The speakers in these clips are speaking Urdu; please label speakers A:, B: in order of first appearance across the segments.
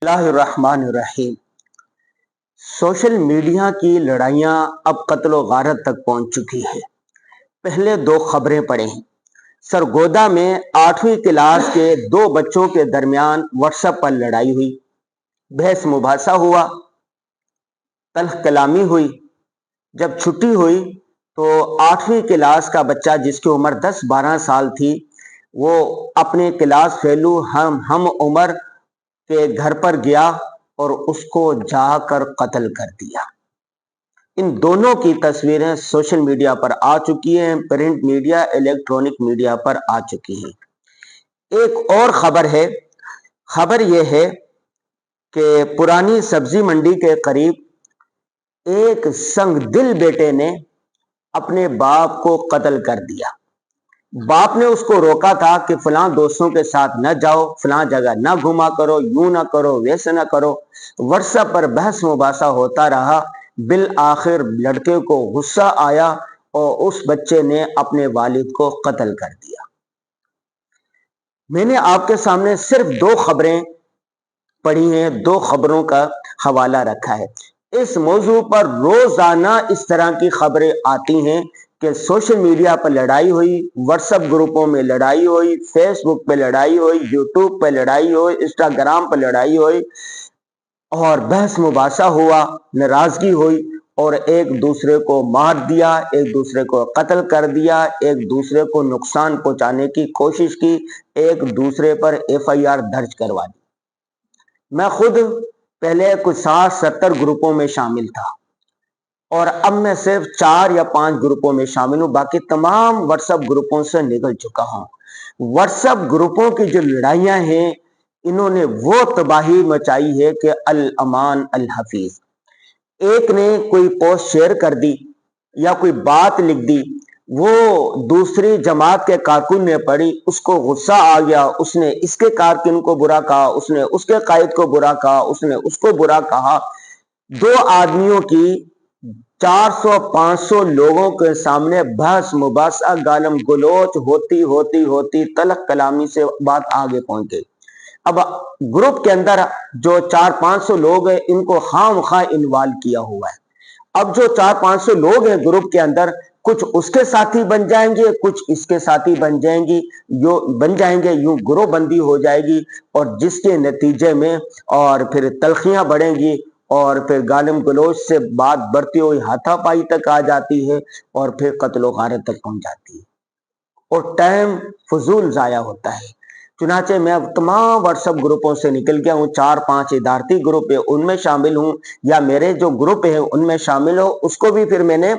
A: اللہ الرحمن الرحیم۔ سوشل میڈیا کی لڑائیاں اب قتل و غارت تک پہنچ چکی ہے۔ پہلے دو خبریں پڑھیں۔ سرگودا میں 8ویں کلاس کے دو بچوں کے درمیان واٹس ایپ پر لڑائی ہوئی، بحث مباحثہ ہوا، تلخ کلامی ہوئی۔ جب چھٹی ہوئی تو 8ویں کلاس کا بچہ جس کی عمر 10-12 سال تھی، وہ اپنے کلاس فیلو ہم عمر کے گھر پر گیا اور اس کو جا کر قتل کر دیا۔ ان دونوں کی تصویریں سوشل میڈیا پر آ چکی ہیں، پرنٹ میڈیا، الیکٹرونک میڈیا پر آ چکی ہیں۔ ایک اور خبر یہ ہے کہ پرانی سبزی منڈی کے قریب ایک سنگ دل بیٹے نے اپنے باپ کو قتل کر دیا۔ باپ نے اس کو روکا تھا کہ فلاں دوستوں کے ساتھ نہ جاؤ، فلاں جگہ نہ گھوما کرو، یوں نہ کرو، ویسے نہ کرو۔ واٹس ایپ پر بحث مباحثہ ہوتا رہا۔ بالآخر لڑکے کو غصہ آیا اور اس بچے نے اپنے والد کو قتل کر دیا۔ میں نے آپ کے سامنے صرف 2 خبریں پڑھی ہیں، 2 خبروں کا حوالہ رکھا ہے۔ اس موضوع پر روزانہ اس طرح کی خبریں آتی ہیں کہ سوشل میڈیا پر لڑائی ہوئی، واٹس ایپ گروپوں میں لڑائی ہوئی، فیس بک پہ لڑائی ہوئی، یوٹیوب پہ لڑائی ہوئی، انسٹاگرام پہ لڑائی ہوئی اور بحث مباحثہ ہوا، ناراضگی ہوئی اور ایک دوسرے کو مار دیا، ایک دوسرے کو قتل کر دیا، ایک دوسرے کو نقصان پہنچانے کی کوشش کی، ایک دوسرے پر FIR درج کروا دی۔ میں خود پہلے کچھ 60-70 گروپوں میں شامل تھا اور اب میں صرف 4 یا 5 گروپوں میں شامل ہوں، باقی تمام واٹس ایپ گروپوں سے نکل چکا ہوں۔ واٹس ایپ گروپوں کی جو لڑائیاں ہیں، انہوں نے وہ تباہی مچائی ہے کہ الامان الحفیظ۔ ایک نے کوئی پوسٹ شیئر کر دی یا کوئی بات لکھ دی، وہ دوسری جماعت کے کارکن نے پڑھی، اس کو غصہ آ گیا، اس نے اس کے کارکن کو برا کہا، اس نے اس کے قائد کو برا کہا، اس نے اس کو برا کہا۔ 2 آدمیوں کی 400-500 لوگوں کے سامنے بحث مباحثہ گالم گلوچ ہوتی تلخ کلامی سے بات آگے پہنچ گئی۔ اب گروپ کے اندر جو 400-500 لوگ ہیں، ان کو خام خواہ انوالو کیا ہوا ہے۔ اب جو 400-500 لوگ ہیں گروپ کے اندر، کچھ اس کے ساتھی بن جائیں گے، کچھ اس کے ساتھی بن جائیں گے، یوں گروہ بندی ہو جائے گی اور جس کے نتیجے میں اور پھر تلخیاں بڑھیں گی اور پھر گالم گلوچ سے بات بڑھتی ہوئی ہاتھا پائی تک آ جاتی ہے اور پھر قتل و غارت تک پہنچ جاتی ہے اور ٹائم فضول ضائع ہوتا ہے۔ چنانچہ میں اب تمام واٹس ایپ گروپوں سے نکل گیا ہوں۔ 4-5 ادارتی گروپ ہیں، ان میں شامل ہوں، یا میرے جو گروپ ہیں ان میں شامل ہوں، اس کو بھی پھر میں نے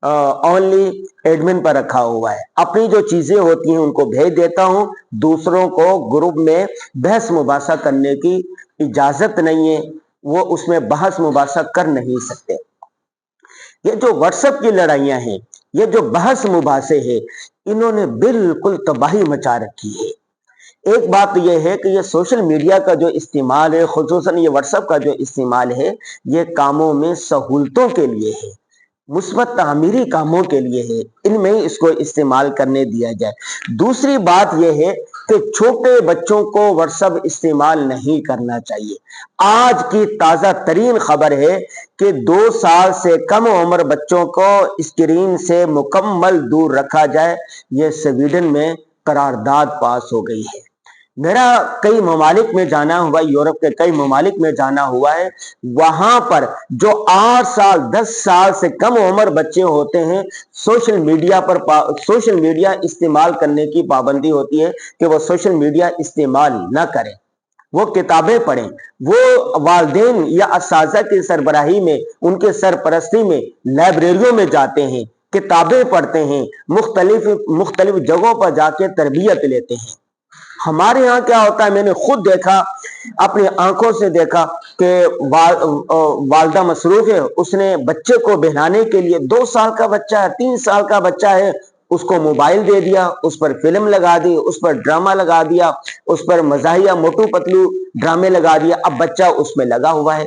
A: اونلی ایڈمن پر رکھا ہوا ہے۔ اپنی جو چیزیں ہوتی ہیں ان کو بھیج دیتا ہوں، دوسروں کو گروپ میں بحث مباحثہ کرنے کی اجازت نہیں ہے، وہ اس میں بحث مباحثہ کر نہیں سکتے۔ یہ جو واٹس ایپ کی لڑائیاں ہیں، یہ جو بحث مباحثے ہیں، انہوں نے بالکل تباہی مچا رکھی ہے۔ ایک بات یہ ہے کہ یہ سوشل میڈیا کا جو استعمال ہے، خصوصاً یہ واٹس ایپ کا جو استعمال ہے، یہ کاموں میں سہولتوں کے لیے ہے، مثبت تعمیری کاموں کے لیے ہے، ان میں اس کو استعمال کرنے دیا جائے۔ دوسری بات یہ ہے کہ چھوٹے بچوں کو واٹس ایپ استعمال نہیں کرنا چاہیے۔ آج کی تازہ ترین خبر ہے کہ 2 سال سے کم عمر بچوں کو اسکرین سے مکمل دور رکھا جائے، یہ سویڈن میں قرارداد پاس ہو گئی ہے۔ میرا کئی ممالک میں جانا ہوا، یورپ کے کئی ممالک میں جانا ہوا ہے، وہاں پر جو 8 سال 10 سال سے کم عمر بچے ہوتے ہیں، سوشل میڈیا استعمال کرنے کی پابندی ہوتی ہے کہ وہ سوشل میڈیا استعمال نہ کریں، وہ کتابیں پڑھیں، وہ والدین یا اساتذہ کی سربراہی میں، ان کے سرپرستی میں لائبریریوں میں جاتے ہیں، کتابیں پڑھتے ہیں، مختلف جگہوں پر جا کے تربیت لیتے ہیں۔ ہمارے ہاں کیا ہوتا ہے، میں نے خود دیکھا، اپنی آنکھوں سے دیکھا کہ والدہ مصروف ہے، اس نے بچے کو بہلانے کے لیے 2 سال کا بچہ ہے، 3 سال کا بچہ ہے، اس کو موبائل دے دیا، اس پر فلم لگا دی، اس پر ڈرامہ لگا دیا، اس پر مزاحیہ موٹو پتلو ڈرامے لگا دیا، اب بچہ اس میں لگا ہوا ہے۔